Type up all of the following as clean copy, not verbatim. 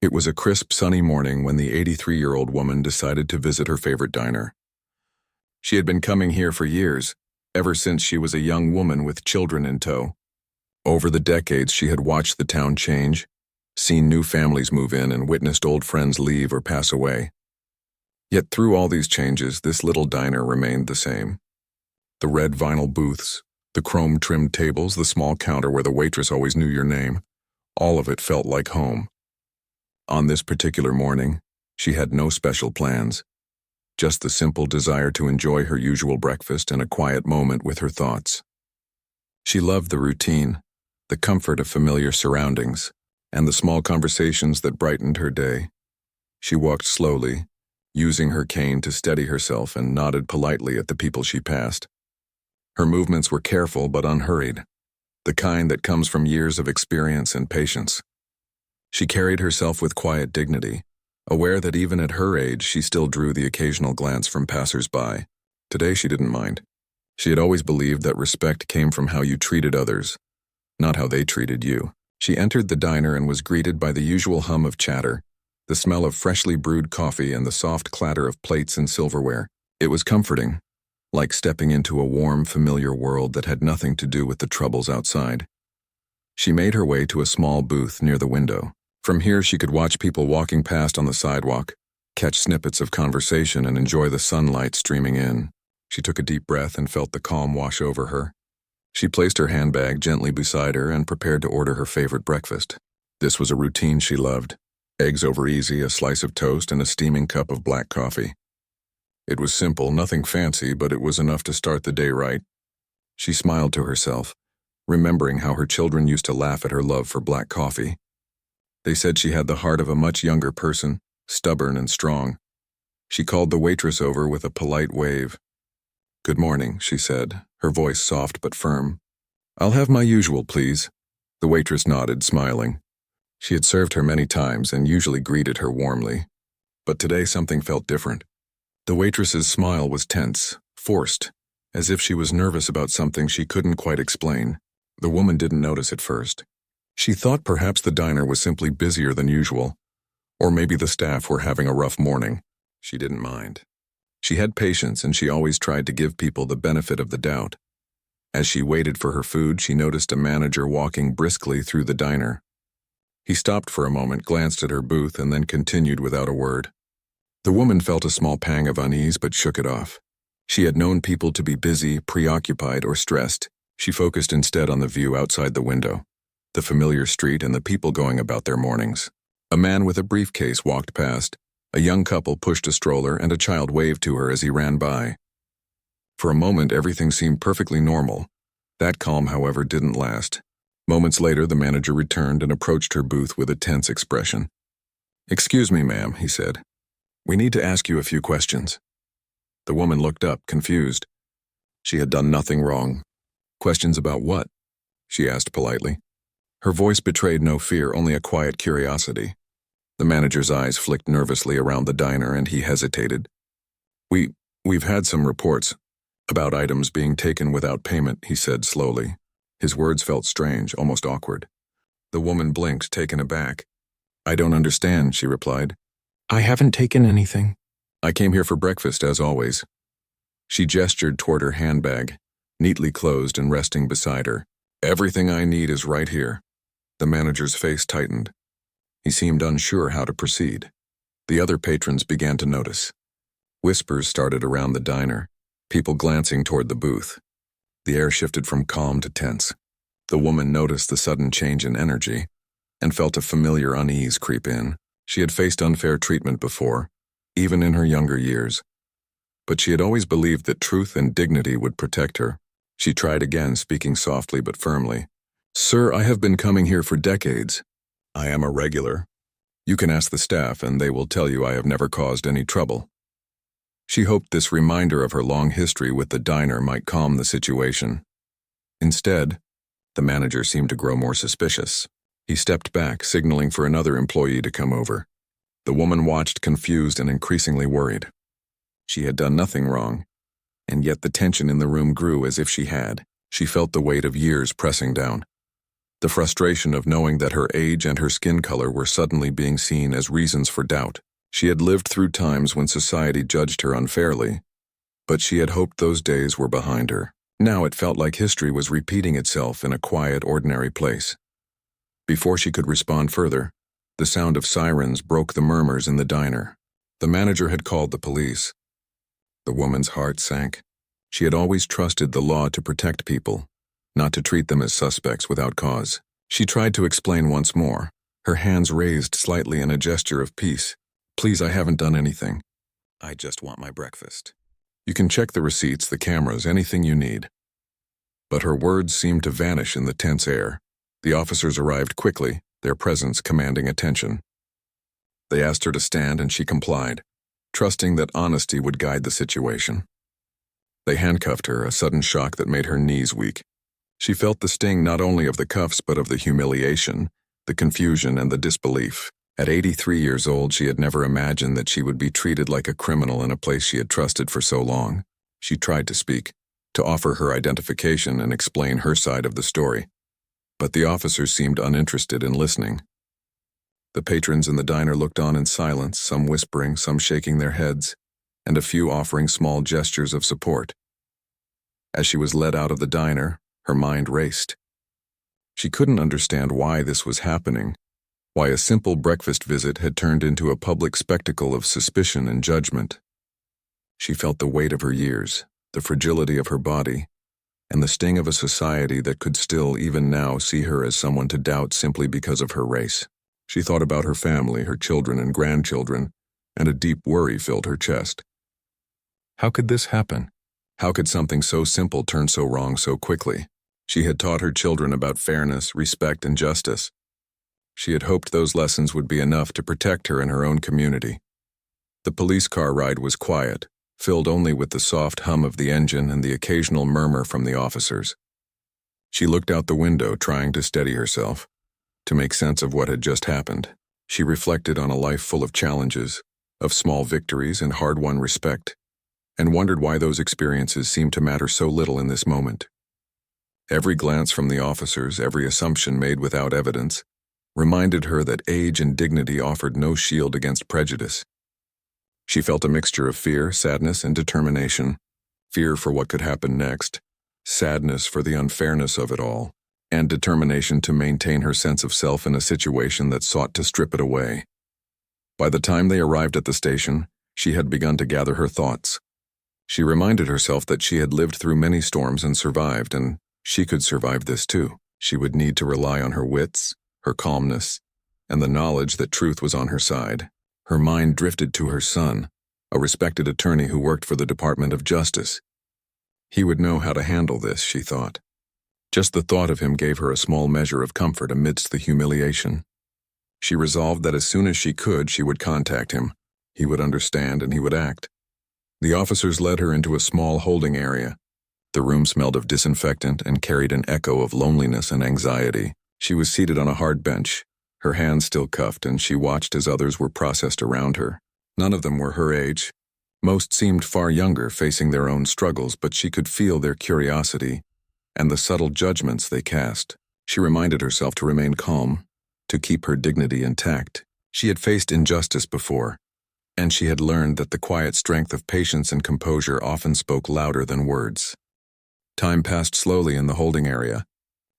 It was a crisp, sunny morning when the 83-year-old woman decided to visit her favorite diner. She had been coming here for years, ever since she was a young woman with children in tow. Over the decades, she had watched the town change, seen new families move in, and witnessed old friends leave or pass away. Yet through all these changes, this little diner remained the same. The red vinyl booths, the chrome-trimmed tables, the small counter where the waitress always knew your name, all of it felt like home. On this particular morning, she had no special plans, just the simple desire to enjoy her usual breakfast and a quiet moment with her thoughts. She loved the routine, the comfort of familiar surroundings, and the small conversations that brightened her day. She walked slowly, using her cane to steady herself, and nodded politely at the people she passed. Her movements were careful but unhurried, the kind that comes from years of experience and patience. She carried herself with quiet dignity, aware that even at her age she still drew the occasional glance from passers-by. Today she didn't mind. She had always believed that respect came from how you treated others, not how they treated you. She entered the diner and was greeted by the usual hum of chatter, the smell of freshly brewed coffee and the soft clatter of plates and silverware. It was comforting, like stepping into a warm, familiar world that had nothing to do with the troubles outside. She made her way to a small booth near the window. From here she could watch people walking past on the sidewalk, catch snippets of conversation, and enjoy the sunlight streaming in. She took a deep breath and felt the calm wash over her. She placed her handbag gently beside her and prepared to order her favorite breakfast. This was a routine she loved: eggs over easy, a slice of toast, and a steaming cup of black coffee. It was simple, nothing fancy, but it was enough to start the day right. She smiled to herself, remembering how her children used to laugh at her love for black coffee. They said she had the heart of a much younger person, stubborn and strong. She called the waitress over with a polite wave. "Good morning," she said, her voice soft but firm. "I'll have my usual, please." The waitress nodded, smiling. She had served her many times and usually greeted her warmly. But today something felt different. The waitress's smile was tense, forced, as if she was nervous about something she couldn't quite explain. The woman didn't notice at first. She thought perhaps the diner was simply busier than usual, or maybe the staff were having a rough morning. She didn't mind. She had patience, and she always tried to give people the benefit of the doubt. As she waited for her food, she noticed a manager walking briskly through the diner. He stopped for a moment, glanced at her booth, and then continued without a word. The woman felt a small pang of unease but shook it off. She had known people to be busy, preoccupied, or stressed. She focused instead on the view outside the window, the familiar street, and the people going about their mornings. A man with a briefcase walked past. A young couple pushed a stroller, and a child waved to her as he ran by. For a moment, everything seemed perfectly normal. That calm, however, didn't last. Moments later, the manager returned and approached her booth with a tense expression. "Excuse me, ma'am," he said. "We need to ask you a few questions." The woman looked up, confused. She had done nothing wrong. "Questions about what?" she asked politely. Her voice betrayed no fear, only a quiet curiosity. The manager's eyes flicked nervously around the diner, and he hesitated. We've had some reports about items being taken without payment," he said slowly. His words felt strange, almost awkward. The woman blinked, taken aback. "I don't understand," she replied. "I haven't taken anything. I came here for breakfast, as always." She gestured toward her handbag, neatly closed and resting beside her. "Everything I need is right here." The manager's face tightened. He seemed unsure how to proceed. The other patrons began to notice. Whispers started around the diner, people glancing toward the booth. The air shifted from calm to tense. The woman noticed the sudden change in energy and felt a familiar unease creep in. She had faced unfair treatment before, even in her younger years. But she had always believed that truth and dignity would protect her. She tried again, speaking softly but firmly. "Sir, I have been coming here for decades. I am a regular. You can ask the staff, and they will tell you I have never caused any trouble." She hoped this reminder of her long history with the diner might calm the situation. Instead, the manager seemed to grow more suspicious. He stepped back, signaling for another employee to come over. The woman watched, confused and increasingly worried. She had done nothing wrong, and yet the tension in the room grew as if she had. She felt the weight of years pressing down. The frustration of knowing that her age and her skin color were suddenly being seen as reasons for doubt. She had lived through times when society judged her unfairly, but she had hoped those days were behind her. Now it felt like history was repeating itself in a quiet, ordinary place. Before she could respond further, the sound of sirens broke the murmurs in the diner. The manager had called the police. The woman's heart sank. She had always trusted the law to protect people, not to treat them as suspects without cause. She tried to explain once more, her hands raised slightly in a gesture of peace. "Please, I haven't done anything. I just want my breakfast. You can check the receipts, the cameras, anything you need." But her words seemed to vanish in the tense air. The officers arrived quickly, their presence commanding attention. They asked her to stand and she complied, trusting that honesty would guide the situation. They handcuffed her, a sudden shock that made her knees weak. She felt the sting not only of the cuffs but of the humiliation, the confusion, and the disbelief. At 83 years old, she had never imagined that she would be treated like a criminal in a place she had trusted for so long. She tried to speak, to offer her identification and explain her side of the story, but the officers seemed uninterested in listening. The patrons in the diner looked on in silence, some whispering, some shaking their heads, and a few offering small gestures of support. As she was led out of the diner, her mind raced. She couldn't understand why this was happening, why a simple breakfast visit had turned into a public spectacle of suspicion and judgment. She felt the weight of her years, the fragility of her body, and the sting of a society that could still, even now, see her as someone to doubt simply because of her race. She thought about her family, her children and grandchildren, and a deep worry filled her chest. How could this happen? How could something so simple turn so wrong so quickly? She had taught her children about fairness, respect, and justice. She had hoped those lessons would be enough to protect her and her own community. The police car ride was quiet, filled only with the soft hum of the engine and the occasional murmur from the officers. She looked out the window, trying to steady herself, to make sense of what had just happened. She reflected on a life full of challenges, of small victories and hard-won respect, and wondered why those experiences seemed to matter so little in this moment. Every glance from the officers, every assumption made without evidence, reminded her that age and dignity offered no shield against prejudice. She felt a mixture of fear, sadness, and determination. Fear for what could happen next, sadness for the unfairness of it all, and determination to maintain her sense of self in a situation that sought to strip it away. By the time they arrived at the station, she had begun to gather her thoughts. She reminded herself that she had lived through many storms and survived, and she could survive this too. She would need to rely on her wits, her calmness, and the knowledge that truth was on her side. Her mind drifted to her son, a respected attorney who worked for the Department of Justice. He would know how to handle this, she thought. Just the thought of him gave her a small measure of comfort amidst the humiliation. She resolved that as soon as she could, she would contact him. He would understand and he would act. The officers led her into a small holding area. The room smelled of disinfectant and carried an echo of loneliness and anxiety. She was seated on a hard bench, her hands still cuffed, and she watched as others were processed around her. None of them were her age. Most seemed far younger, facing their own struggles, but she could feel their curiosity and the subtle judgments they cast. She reminded herself to remain calm, to keep her dignity intact. She had faced injustice before, and she had learned that the quiet strength of patience and composure often spoke louder than words. Time passed slowly in the holding area.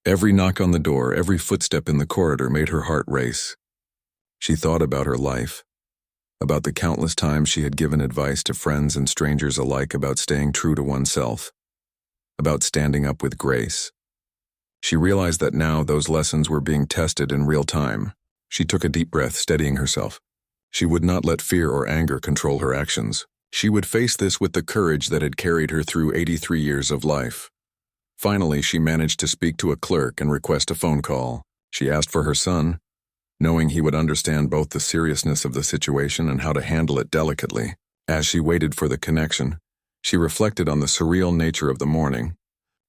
Every knock on the door, every footstep in the corridor made her heart race. She thought about her life, about the countless times she had given advice to friends and strangers alike about staying true to oneself, about standing up with grace. She realized that now those lessons were being tested in real time. She took a deep breath, steadying herself. She would not let fear or anger control her actions. She would face this with the courage that had carried her through 83 years of life. Finally, she managed to speak to a clerk and request a phone call. She asked for her son, knowing he would understand both the seriousness of the situation and how to handle it delicately. As she waited for the connection, she reflected on the surreal nature of the morning.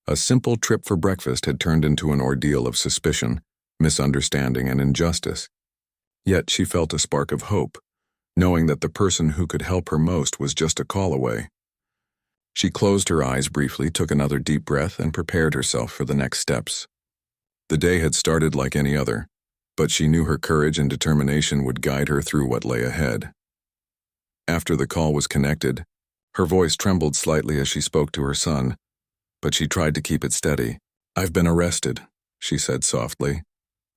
A simple trip for breakfast had turned into an ordeal of suspicion, misunderstanding, and injustice. Yet she felt a spark of hope, knowing that the person who could help her most was just a call away. She closed her eyes briefly, took another deep breath, and prepared herself for the next steps. The day had started like any other, but she knew her courage and determination would guide her through what lay ahead. After the call was connected, her voice trembled slightly as she spoke to her son, but she tried to keep it steady. "I've been arrested," she said softly,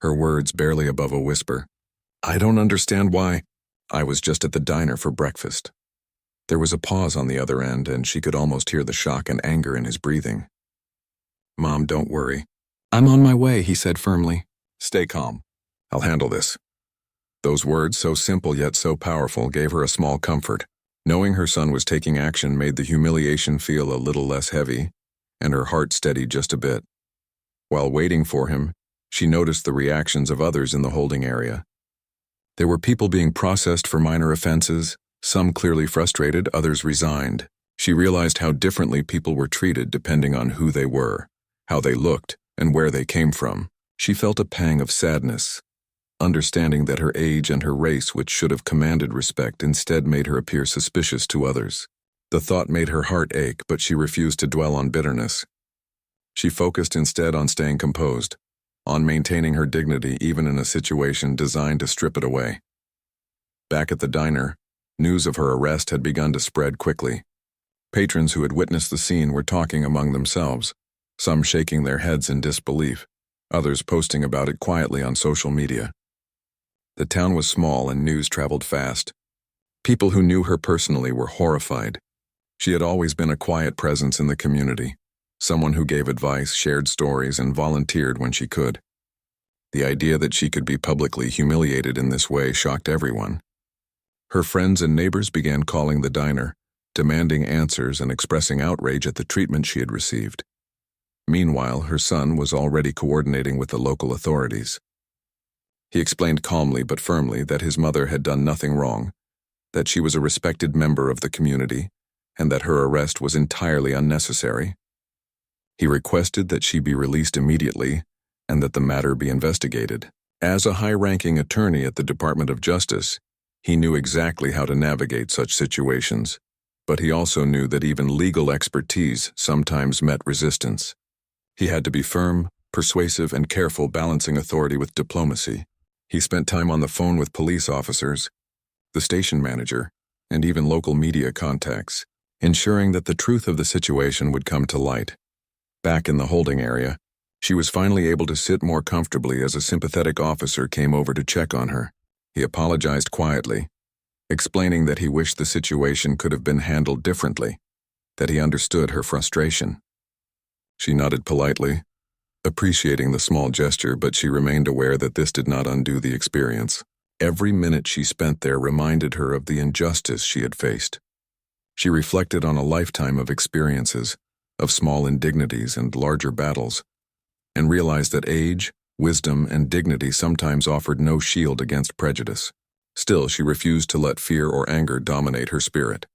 her words barely above a whisper. "I don't understand why. I was just at the diner for breakfast." There was a pause on the other end, and she could almost hear the shock and anger in his breathing. "Mom, don't worry. I'm on my way," he said firmly. "Stay calm. I'll handle this." Those words, so simple yet so powerful, gave her a small comfort. Knowing her son was taking action made the humiliation feel a little less heavy, and her heart steadied just a bit. While waiting for him, she noticed the reactions of others in the holding area. There were people being processed for minor offenses, some clearly frustrated, others resigned. She realized how differently people were treated depending on who they were, how they looked, and where they came from. She felt a pang of sadness, understanding that her age and her race, which should have commanded respect, instead made her appear suspicious to others. The thought made her heart ache, but she refused to dwell on bitterness. She focused instead on staying composed, on maintaining her dignity even in a situation designed to strip it away. Back at the diner, news of her arrest had begun to spread quickly. Patrons who had witnessed the scene were talking among themselves, some shaking their heads in disbelief, others posting about it quietly on social media. The town was small and news traveled fast. People who knew her personally were horrified. She had always been a quiet presence in the community, someone who gave advice, shared stories, and volunteered when she could. The idea that she could be publicly humiliated in this way shocked everyone. Her friends and neighbors began calling the diner, demanding answers and expressing outrage at the treatment she had received. Meanwhile, her son was already coordinating with the local authorities. He explained calmly but firmly that his mother had done nothing wrong, that she was a respected member of the community, and that her arrest was entirely unnecessary. He requested that she be released immediately and that the matter be investigated. As a high-ranking attorney at the Department of Justice, he knew exactly how to navigate such situations, but he also knew that even legal expertise sometimes met resistance. He had to be firm, persuasive, and careful, balancing authority with diplomacy. He spent time on the phone with police officers, the station manager, and even local media contacts, ensuring that the truth of the situation would come to light. Back in the holding area, she was finally able to sit more comfortably as a sympathetic officer came over to check on her. He apologized quietly, explaining that he wished the situation could have been handled differently, that he understood her frustration. She nodded politely, appreciating the small gesture, but she remained aware that this did not undo the experience. Every minute she spent there reminded her of the injustice she had faced. She reflected on a lifetime of experiences, of small indignities and larger battles, and realized that age, wisdom, and dignity sometimes offered no shield against prejudice. Still, she refused to let fear or anger dominate her spirit.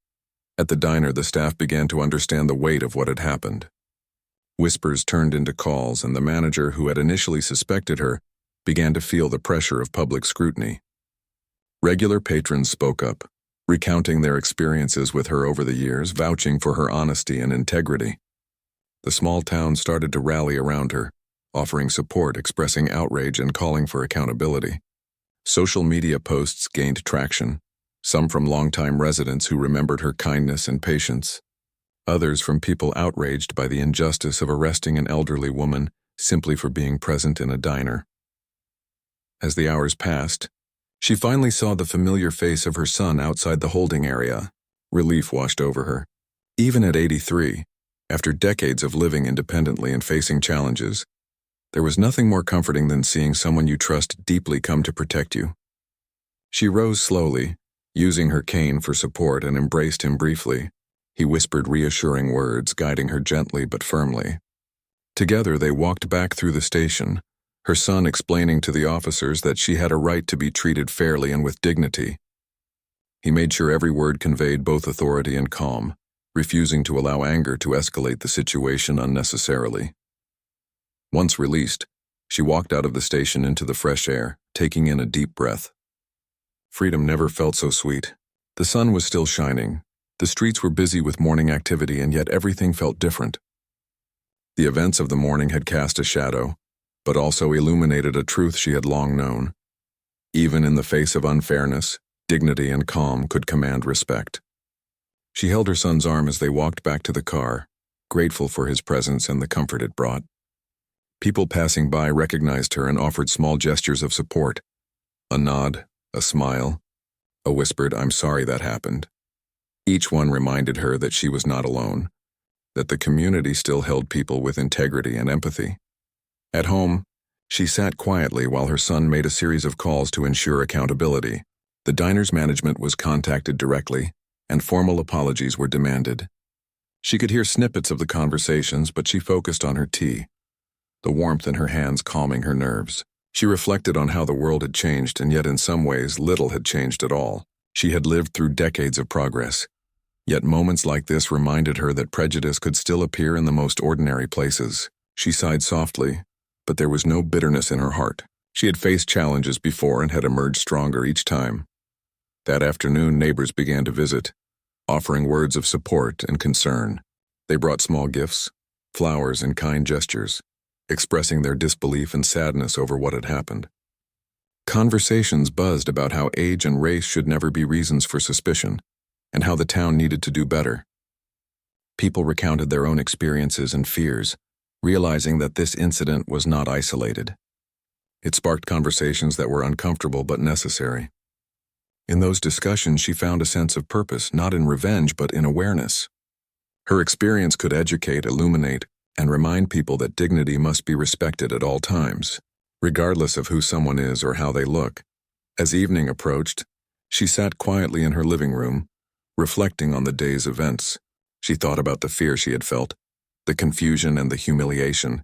At the diner, the staff began to understand the weight of what had happened. Whispers turned into calls, and the manager, who had initially suspected her, began to feel the pressure of public scrutiny. Regular patrons spoke up, recounting their experiences with her over the years, vouching for her honesty and integrity. The small town started to rally around her, offering support, expressing outrage, and calling for accountability. Social media posts gained traction, some from longtime residents who remembered her kindness and patience, others from people outraged by the injustice of arresting an elderly woman simply for being present in a diner. As the hours passed, she finally saw the familiar face of her son outside the holding area. Relief washed over her. Even at 83, after decades of living independently and facing challenges, there was nothing more comforting than seeing someone you trust deeply come to protect you. She rose slowly, using her cane for support, and embraced him briefly. He whispered reassuring words, guiding her gently but firmly. Together they walked back through the station, her son explaining to the officers that she had a right to be treated fairly and with dignity. He made sure every word conveyed both authority and calm, refusing to allow anger to escalate the situation unnecessarily. Once released, she walked out of the station into the fresh air, taking in a deep breath. Freedom never felt so sweet. The sun was still shining. The streets were busy with morning activity, and yet everything felt different. The events of the morning had cast a shadow, but also illuminated a truth she had long known. Even in the face of unfairness, dignity and calm could command respect. She held her son's arm as they walked back to the car, grateful for his presence and the comfort it brought. People passing by recognized her and offered small gestures of support. A nod, a smile, a whispered, "I'm sorry that happened." Each one reminded her that she was not alone, that the community still held people with integrity and empathy. At home, she sat quietly while her son made a series of calls to ensure accountability. The diner's management was contacted directly, and formal apologies were demanded. She could hear snippets of the conversations, but she focused on her tea, the warmth in her hands calming her nerves. She reflected on how the world had changed, and yet in some ways little had changed at all. She had lived through decades of progress. Yet moments like this reminded her that prejudice could still appear in the most ordinary places. She sighed softly, but there was no bitterness in her heart. She had faced challenges before and had emerged stronger each time. That afternoon, neighbors began to visit, offering words of support and concern. They brought small gifts, flowers, and kind gestures, expressing their disbelief and sadness over what had happened. Conversations buzzed about how age and race should never be reasons for suspicion, and how the town needed to do better. People recounted their own experiences and fears, realizing that this incident was not isolated. It sparked conversations that were uncomfortable but necessary. In those discussions, she found a sense of purpose, not in revenge but in awareness. Her experience could educate, illuminate, and remind people that dignity must be respected at all times, regardless of who someone is or how they look. As evening approached, she sat quietly in her living room, reflecting on the day's events. She thought about the fear she had felt, the confusion and the humiliation.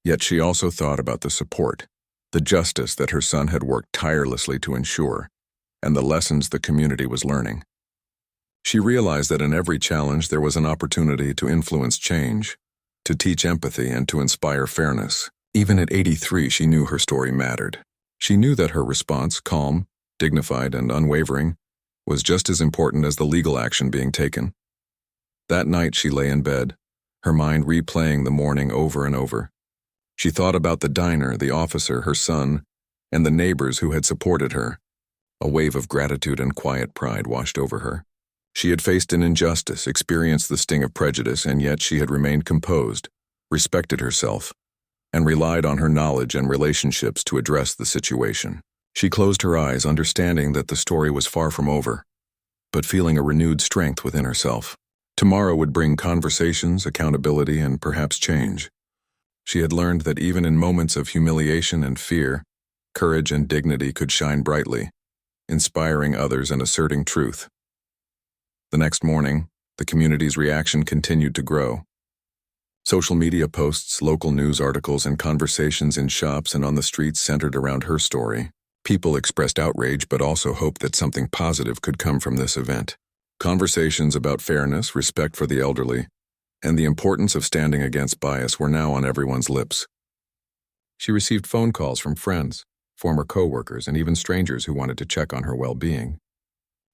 Yet she also thought about the support, the justice that her son had worked tirelessly to ensure, and the lessons the community was learning. She realized that in every challenge there was an opportunity to influence change, to teach empathy, and to inspire fairness. Even at 83, she knew her story mattered. She knew that her response, calm, dignified, and unwavering, was just as important as the legal action being taken. That night she lay in bed, her mind replaying the morning over and over. She thought about the diner, the officer, her son, and the neighbors who had supported her. A wave of gratitude and quiet pride washed over her. She had faced an injustice, experienced the sting of prejudice, and yet she had remained composed, respected herself, and relied on her knowledge and relationships to address the situation. She closed her eyes, understanding that the story was far from over, but feeling a renewed strength within herself. Tomorrow would bring conversations, accountability, and perhaps change. She had learned that even in moments of humiliation and fear, courage and dignity could shine brightly, inspiring others and asserting truth. The next morning, the community's reaction continued to grow. Social media posts, local news articles, and conversations in shops and on the streets centered around her story. People expressed outrage but also hoped that something positive could come from this event. Conversations about fairness, respect for the elderly, and the importance of standing against bias were now on everyone's lips. She received phone calls from friends, former co-workers, and even strangers who wanted to check on her well-being.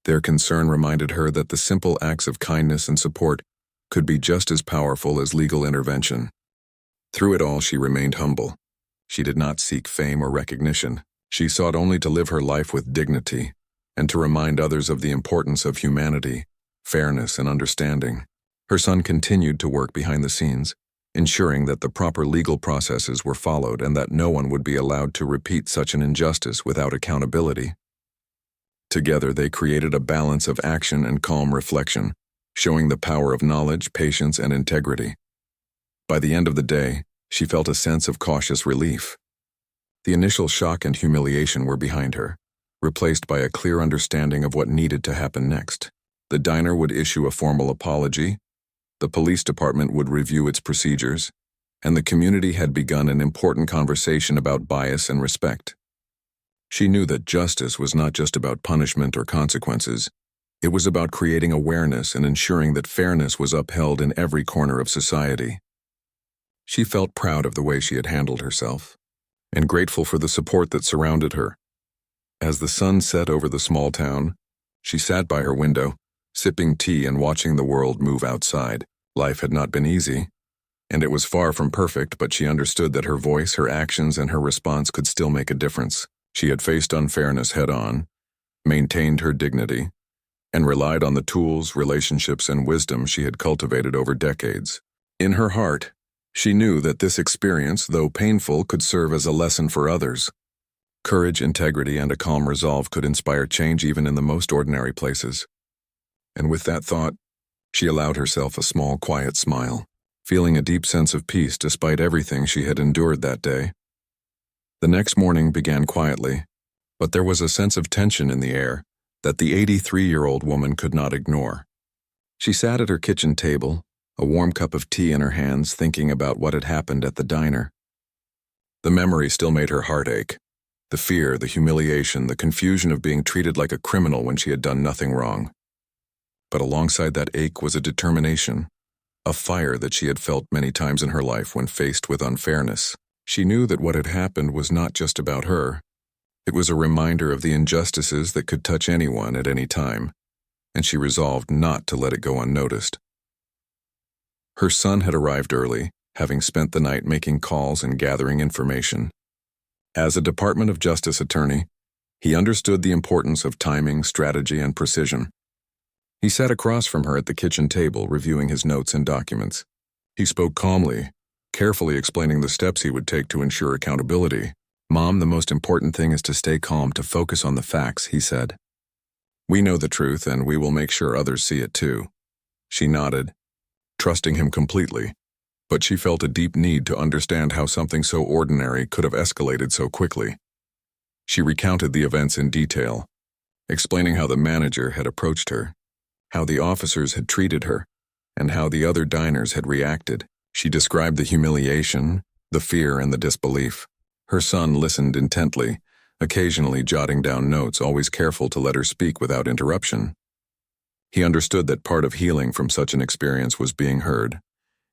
Their concern reminded her that the simple acts of kindness and support could be just as powerful as legal intervention. Through it all, she remained humble. She did not seek fame or recognition. She sought only to live her life with dignity and to remind others of the importance of humanity, fairness, and understanding. Her son continued to work behind the scenes, ensuring that the proper legal processes were followed and that no one would be allowed to repeat such an injustice without accountability. Together, they created a balance of action and calm reflection, showing the power of knowledge, patience, and integrity. By the end of the day, she felt a sense of cautious relief. The initial shock and humiliation were behind her, replaced by a clear understanding of what needed to happen next. The diner would issue a formal apology, the police department would review its procedures, and the community had begun an important conversation about bias and respect. She knew that justice was not just about punishment or consequences. It was about creating awareness and ensuring that fairness was upheld in every corner of society. She felt proud of the way she had handled herself, and grateful for the support that surrounded her. As the sun set over the small town, she sat by her window, sipping tea and watching the world move outside. Life had not been easy, And it was far from perfect, but she understood that her voice, her actions, and her response could still make a difference. She had faced unfairness head-on, maintained her dignity, and relied on the tools, relationships, and wisdom she had cultivated over decades. In her heart, she knew that this experience, though painful, could serve as a lesson for others. Courage, integrity, and a calm resolve could inspire change even in the most ordinary places. And with that thought, she allowed herself a small, quiet smile, feeling a deep sense of peace despite everything she had endured that day. The next morning began quietly, but there was a sense of tension in the air that the 83-year-old woman could not ignore. She sat at her kitchen table, a warm cup of tea in her hands, thinking about what had happened at the diner. The memory still made her heart ache. The fear, the humiliation, the confusion of being treated like a criminal when she had done nothing wrong. But alongside that ache was a determination, a fire that she had felt many times in her life when faced with unfairness. She knew that what had happened was not just about her. It was a reminder of the injustices that could touch anyone at any time, and she resolved not to let it go unnoticed. Her son had arrived early, having spent the night making calls and gathering information. As a Department of Justice attorney, he understood the importance of timing, strategy, and precision. He sat across from her at the kitchen table, reviewing his notes and documents. He spoke calmly, carefully explaining the steps he would take to ensure accountability. "Mom, the most important thing is to stay calm, to focus on the facts," he said. "We know the truth, and we will make sure others see it too." She nodded, trusting him completely, but she felt a deep need to understand how something so ordinary could have escalated so quickly. She recounted the events in detail, explaining how the manager had approached her, how the officers had treated her, and how the other diners had reacted. She described the humiliation, the fear, and the disbelief. Her son listened intently, occasionally jotting down notes, always careful to let her speak without interruption. He understood that part of healing from such an experience was being heard,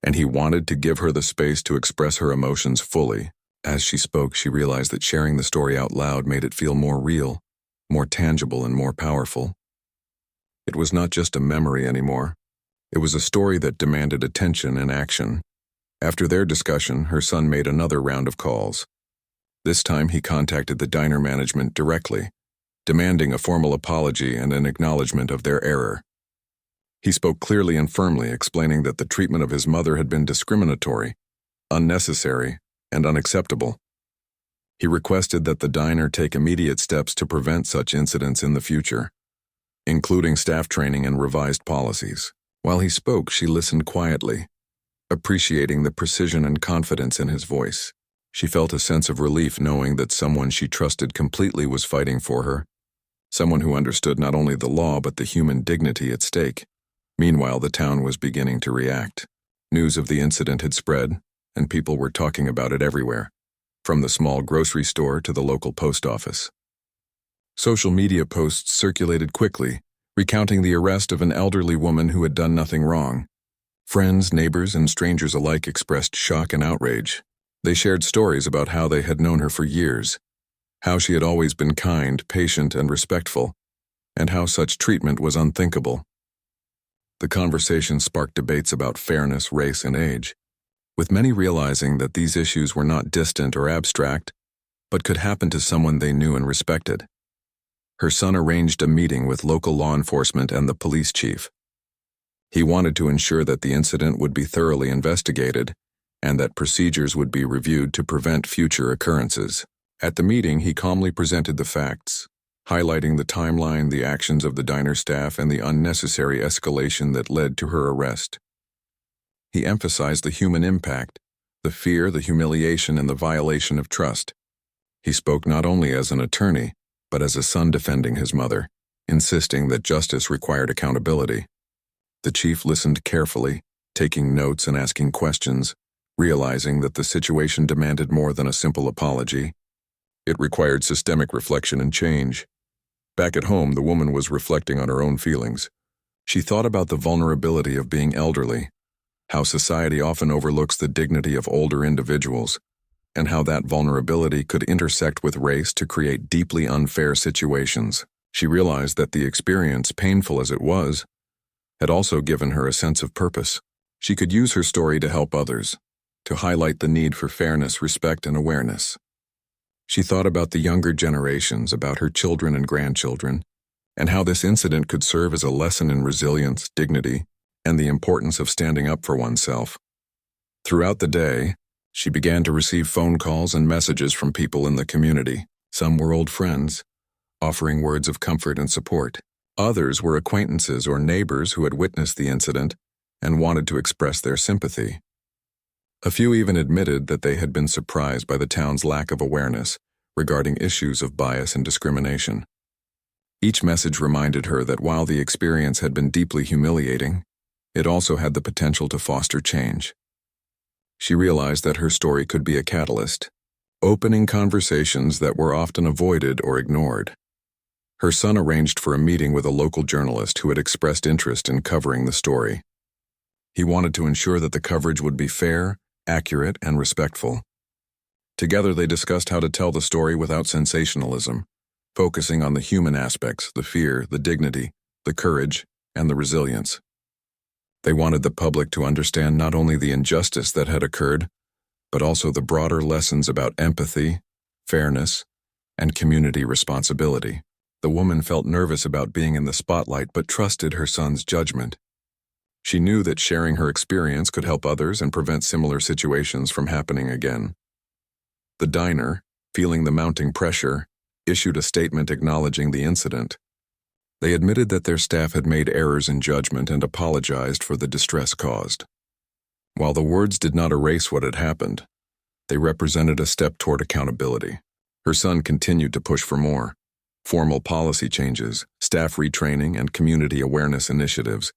and he wanted to give her the space to express her emotions fully. As she spoke, she realized that sharing the story out loud made it feel more real, more tangible, and more powerful. It was not just a memory anymore. It was a story that demanded attention and action. After their discussion, her son made another round of calls. This time he contacted the diner management directly, demanding a formal apology and an acknowledgement of their error. He spoke clearly and firmly, explaining that the treatment of his mother had been discriminatory, unnecessary, and unacceptable. He requested that the diner take immediate steps to prevent such incidents in the future, including staff training and revised policies. While he spoke, she listened quietly, appreciating the precision and confidence in his voice. She felt a sense of relief knowing that someone she trusted completely was fighting for her, someone who understood not only the law but the human dignity at stake. Meanwhile, the town was beginning to react. News of the incident had spread, and people were talking about it everywhere, from the small grocery store to the local post office. Social media posts circulated quickly, recounting the arrest of an elderly woman who had done nothing wrong. Friends, neighbors, and strangers alike expressed shock and outrage. They shared stories about how they had known her for years, how she had always been kind, patient, and respectful, and how such treatment was unthinkable. The conversation sparked debates about fairness, race, and age, with many realizing that these issues were not distant or abstract, but could happen to someone they knew and respected. Her son arranged a meeting with local law enforcement and the police chief. He wanted to ensure that the incident would be thoroughly investigated and that procedures would be reviewed to prevent future occurrences. At the meeting, he calmly presented the facts, highlighting the timeline, the actions of the diner staff, and the unnecessary escalation that led to her arrest. He emphasized the human impact, the fear, the humiliation, and the violation of trust. He spoke not only as an attorney, but as a son defending his mother, insisting that justice required accountability. The chief listened carefully, taking notes and asking questions, realizing that the situation demanded more than a simple apology. It required systemic reflection and change. Back at home, the woman was reflecting on her own feelings. She thought about the vulnerability of being elderly, how society often overlooks the dignity of older individuals, and how that vulnerability could intersect with race to create deeply unfair situations. She realized that the experience, painful as it was, had also given her a sense of purpose. She could use her story to help others, to highlight the need for fairness, respect, and awareness. She thought about the younger generations, about her children and grandchildren, and how this incident could serve as a lesson in resilience, dignity, and the importance of standing up for oneself. Throughout the day, she began to receive phone calls and messages from people in the community. Some were old friends, offering words of comfort and support. Others were acquaintances or neighbors who had witnessed the incident and wanted to express their sympathy. A few even admitted that they had been surprised by the town's lack of awareness regarding issues of bias and discrimination. Each message reminded her that while the experience had been deeply humiliating, it also had the potential to foster change. She realized that her story could be a catalyst, opening conversations that were often avoided or ignored. Her son arranged for a meeting with a local journalist who had expressed interest in covering the story. He wanted to ensure that the coverage would be fair, accurate, and respectful. Together they discussed how to tell the story without sensationalism, focusing on the human aspects, the fear, the dignity, the courage, and the resilience. They wanted the public to understand not only the injustice that had occurred, but also the broader lessons about empathy, fairness, and community responsibility. The woman felt nervous about being in the spotlight but trusted her son's judgment. She knew that sharing her experience could help others and prevent similar situations from happening again. The diner, feeling the mounting pressure, issued a statement acknowledging the incident. They admitted that their staff had made errors in judgment and apologized for the distress caused. While the words did not erase what had happened, they represented a step toward accountability. Her son continued to push for more. Formal policy changes, staff retraining, and community awareness initiatives.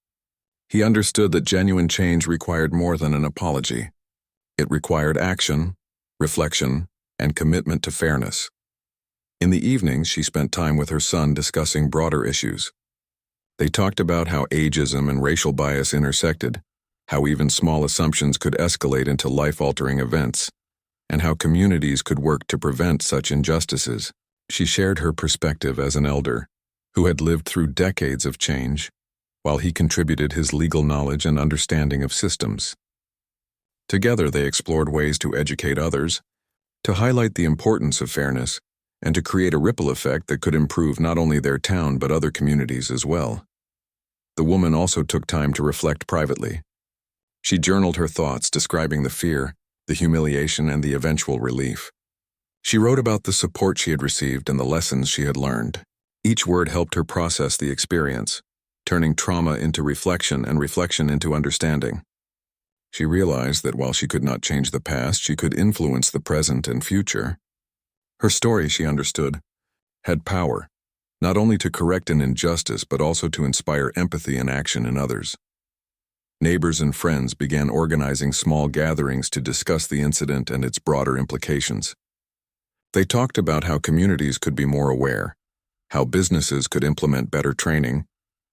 He understood that genuine change required more than an apology. It required action, reflection, and commitment to fairness. In the evenings, she spent time with her son discussing broader issues. They talked about how ageism and racial bias intersected, how even small assumptions could escalate into life-altering events, and how communities could work to prevent such injustices. She shared her perspective as an elder who had lived through decades of change, while he contributed his legal knowledge and understanding of systems. Together, they explored ways to educate others, to highlight the importance of fairness, and to create a ripple effect that could improve not only their town but other communities as well. The woman also took time to reflect privately. She journaled her thoughts, describing the fear, the humiliation, and the eventual relief. She wrote about the support she had received and the lessons she had learned. Each word helped her process the experience, turning trauma into reflection and reflection into understanding. She realized that while she could not change the past, she could influence the present and future. Her story, she understood, had power, not only to correct an injustice but also to inspire empathy and action in others. Neighbors and friends began organizing small gatherings to discuss the incident and its broader implications. They talked about how communities could be more aware, how businesses could implement better training,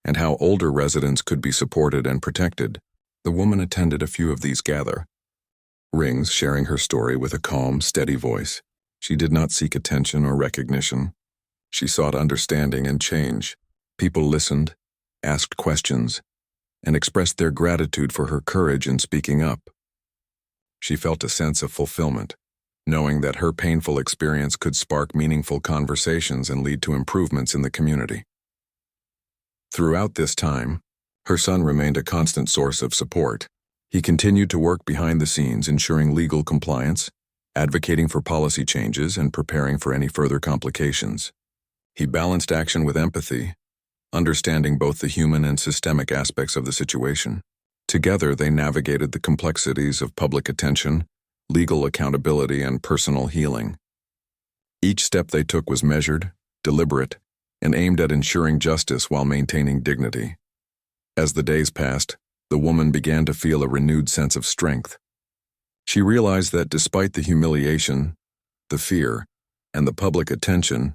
and how older residents could be supported and protected. The woman attended a few of these gatherings, sharing her story with a calm, steady voice. She did not seek attention or recognition. She sought understanding and change. People listened, asked questions, and expressed their gratitude for her courage in speaking up. She felt a sense of fulfillment, knowing that her painful experience could spark meaningful conversations and lead to improvements in the community. Throughout this time, her son remained a constant source of support. He continued to work behind the scenes, ensuring legal compliance, advocating for policy changes, and preparing for any further complications. He balanced action with empathy, understanding both the human and systemic aspects of the situation. Together, they navigated the complexities of public attention, legal accountability, and personal healing. Each step they took was measured, deliberate, and aimed at ensuring justice while maintaining dignity. As the days passed, the woman began to feel a renewed sense of strength. She realized that despite the humiliation, the fear, and the public attention,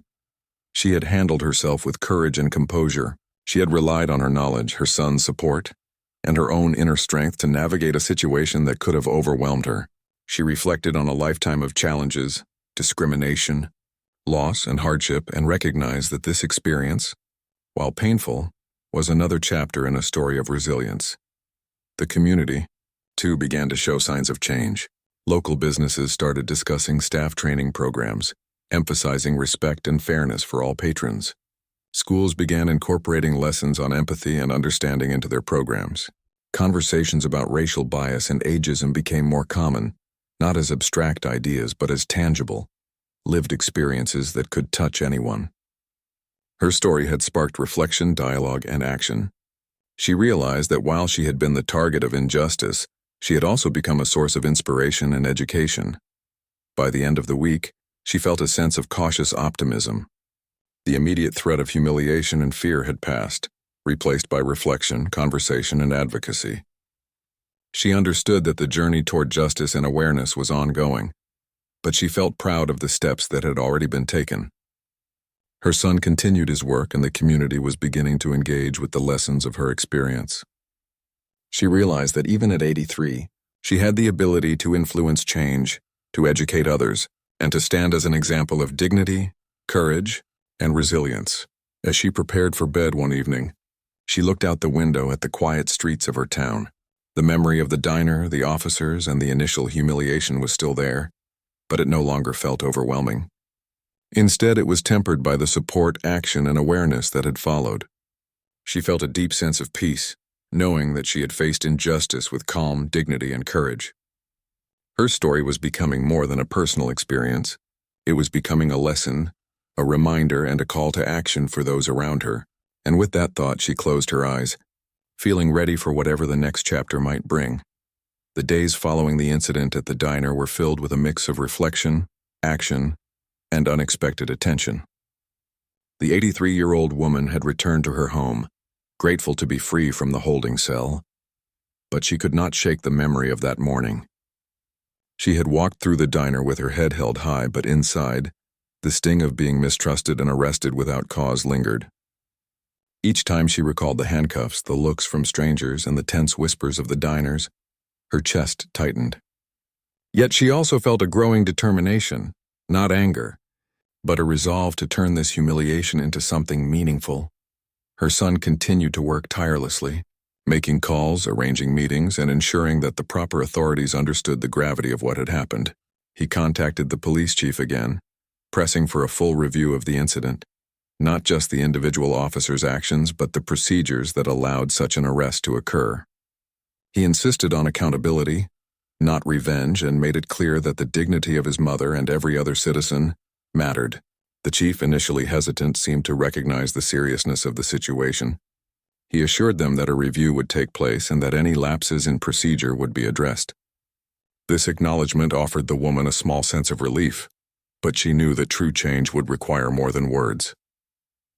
she had handled herself with courage and composure. She had relied on her knowledge, her son's support, and her own inner strength to navigate a situation that could have overwhelmed her. She reflected on a lifetime of challenges, discrimination, loss, and hardship, and recognized that this experience, while painful, was another chapter in a story of resilience. The community, too, began to show signs of change. Local businesses started discussing staff training programs, emphasizing respect and fairness for all patrons. Schools began incorporating lessons on empathy and understanding into their programs. Conversations about racial bias and ageism became more common, not as abstract ideas but as tangible, lived experiences that could touch anyone. Her story had sparked reflection, dialogue, and action. She realized that while she had been the target of injustice, she had also become a source of inspiration and education. By the end of the week, she felt a sense of cautious optimism. The immediate threat of humiliation and fear had passed, replaced by reflection, conversation, and advocacy. She understood that the journey toward justice and awareness was ongoing, but she felt proud of the steps that had already been taken. Her son continued his work, and the community was beginning to engage with the lessons of her experience. She realized that even at 83, she had the ability to influence change, to educate others, and to stand as an example of dignity, courage, and resilience. As she prepared for bed one evening, she looked out the window at the quiet streets of her town. The memory of the diner, the officers, and the initial humiliation was still there, but it no longer felt overwhelming. Instead, it was tempered by the support, action, and awareness that had followed. She felt a deep sense of peace, knowing that she had faced injustice with calm, dignity, and courage. Her story was becoming more than a personal experience. It was becoming a lesson, a reminder, and a call to action for those around her. And with that thought, she closed her eyes, feeling ready for whatever the next chapter might bring. The days following the incident at the diner were filled with a mix of reflection, action, and unexpected attention. The 83-year-old woman had returned to her home, grateful to be free from the holding cell, but she could not shake the memory of that morning. She had walked through the diner with her head held high, but inside, the sting of being mistrusted and arrested without cause lingered. Each time she recalled the handcuffs, the looks from strangers, and the tense whispers of the diners, her chest tightened. Yet she also felt a growing determination, not anger, but a resolve to turn this humiliation into something meaningful. Her son continued to work tirelessly, making calls, arranging meetings, and ensuring that the proper authorities understood the gravity of what had happened. He contacted the police chief again, pressing for a full review of the incident, not just the individual officer's actions, but the procedures that allowed such an arrest to occur. He insisted on accountability, not revenge, and made it clear that the dignity of his mother and every other citizen mattered. The chief, initially hesitant, seemed to recognize the seriousness of the situation. He assured them that a review would take place and that any lapses in procedure would be addressed. This acknowledgement offered the woman a small sense of relief, but she knew that true change would require more than words.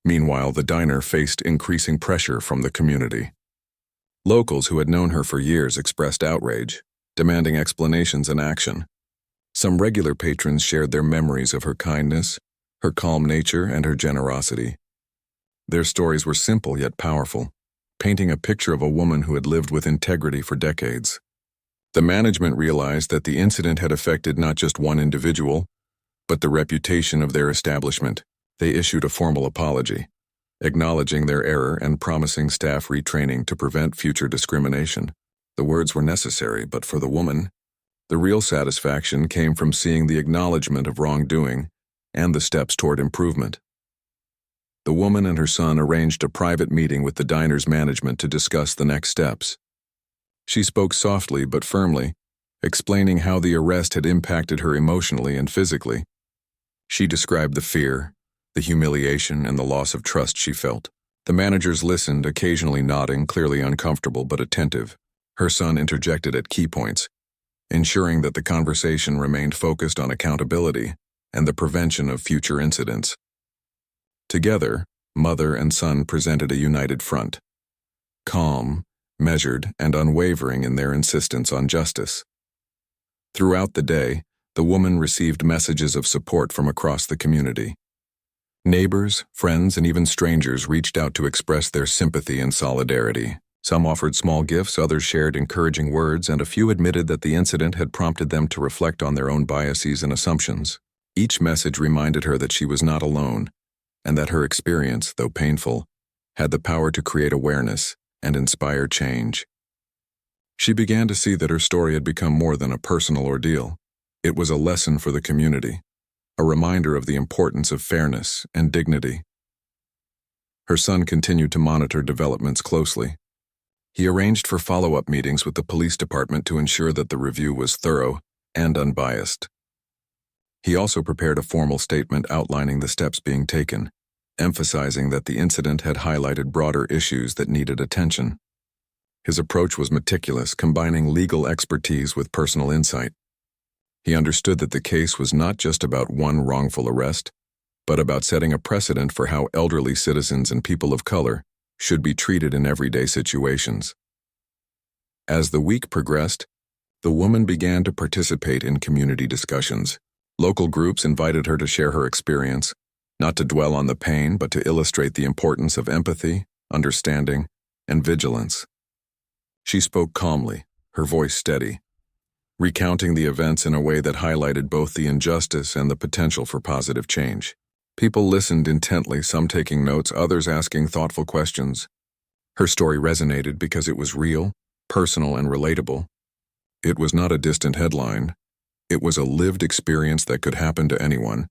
Meanwhile, the diner faced increasing pressure from the community. Locals who had known her for years expressed outrage, demanding explanations and action. Some regular patrons shared their memories of her kindness, her calm nature, and her generosity. Their stories were simple yet powerful, painting a picture of a woman who had lived with integrity for decades. The management realized that the incident had affected not just one individual, but the reputation of their establishment. They issued a formal apology, acknowledging their error and promising staff retraining to prevent future discrimination. The words were necessary, but for the woman, the real satisfaction came from seeing the acknowledgement of wrongdoing and the steps toward improvement. The woman and her son arranged a private meeting with the diner's management to discuss the next steps. She spoke softly but firmly, explaining how the arrest had impacted her emotionally and physically. She described the fear, the humiliation, and the loss of trust she felt. The managers listened, occasionally nodding, clearly uncomfortable but attentive. Her son interjected at key points, ensuring that the conversation remained focused on accountability and the prevention of future incidents. Together, mother and son presented a united front, calm, measured, and unwavering in their insistence on justice. Throughout the day, the woman received messages of support from across the community. Neighbors, friends, and even strangers reached out to express their sympathy and solidarity. Some offered small gifts, others shared encouraging words, and a few admitted that the incident had prompted them to reflect on their own biases and assumptions. Each message reminded her that she was not alone, and that her experience, though painful, had the power to create awareness and inspire change. She began to see that her story had become more than a personal ordeal. It was a lesson for the community, a reminder of the importance of fairness and dignity. Her son continued to monitor developments closely. He arranged for follow-up meetings with the police department to ensure that the review was thorough and unbiased. He also prepared a formal statement outlining the steps being taken, emphasizing that the incident had highlighted broader issues that needed attention. His approach was meticulous, combining legal expertise with personal insight. He understood that the case was not just about one wrongful arrest, but about setting a precedent for how elderly citizens and people of color should be treated in everyday situations. As the week progressed, the woman began to participate in community discussions. Local groups invited her to share her experience, not to dwell on the pain, but to illustrate the importance of empathy, understanding, and vigilance. She spoke calmly, her voice steady, recounting the events in a way that highlighted both the injustice and the potential for positive change. People listened intently, some taking notes, others asking thoughtful questions. Her story resonated because it was real, personal, and relatable. It was not a distant headline. It was a lived experience that could happen to anyone,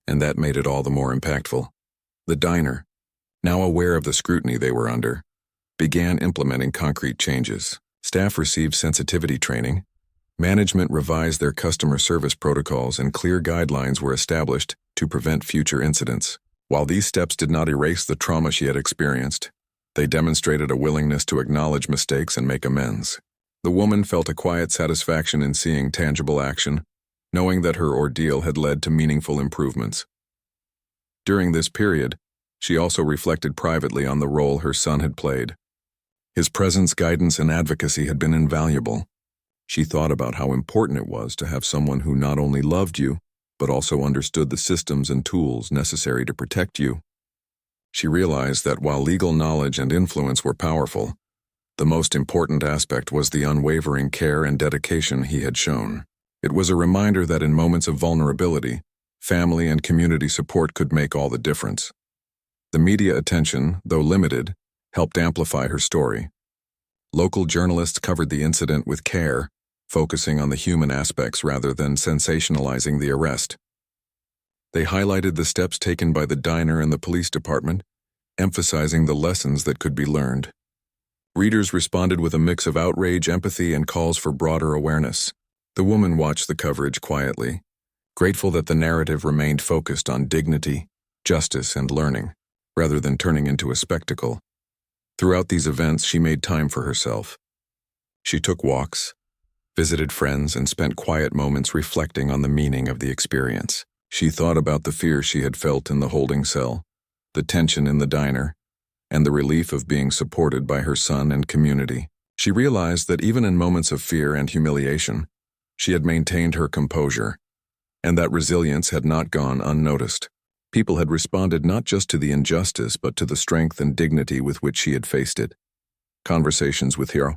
and that made it all the more impactful. The diner, now aware of the scrutiny they were under, began implementing concrete changes. Staff received sensitivity training, management revised their customer service protocols, and clear guidelines were established to prevent future incidents. While these steps did not erase the trauma she had experienced, they demonstrated a willingness to acknowledge mistakes and make amends. The woman felt a quiet satisfaction in seeing tangible action, knowing that her ordeal had led to meaningful improvements. During this period, she also reflected privately on the role her son had played. His presence, guidance, and advocacy had been invaluable. She thought about how important it was to have someone who not only loved you, but also understood the systems and tools necessary to protect you. She realized that while legal knowledge and influence were powerful, the most important aspect was the unwavering care and dedication he had shown. It was a reminder that in moments of vulnerability, family and community support could make all the difference. The media attention, though limited, helped amplify her story. Local journalists covered the incident with care, focusing on the human aspects rather than sensationalizing the arrest. They highlighted the steps taken by the diner and the police department, emphasizing the lessons that could be learned. Readers responded with a mix of outrage, empathy, and calls for broader awareness. The woman watched the coverage quietly, grateful that the narrative remained focused on dignity, justice, and learning, rather than turning into a spectacle. Throughout these events, she made time for herself. She took walks, visited friends, and spent quiet moments reflecting on the meaning of the experience. She thought about the fear she had felt in the holding cell, the tension in the diner, and the relief of being supported by her son and community. She realized that even in moments of fear and humiliation, she had maintained her composure, and that resilience had not gone unnoticed. People had responded not just to the injustice, but to the strength and dignity with which she had faced it. Conversations with HOA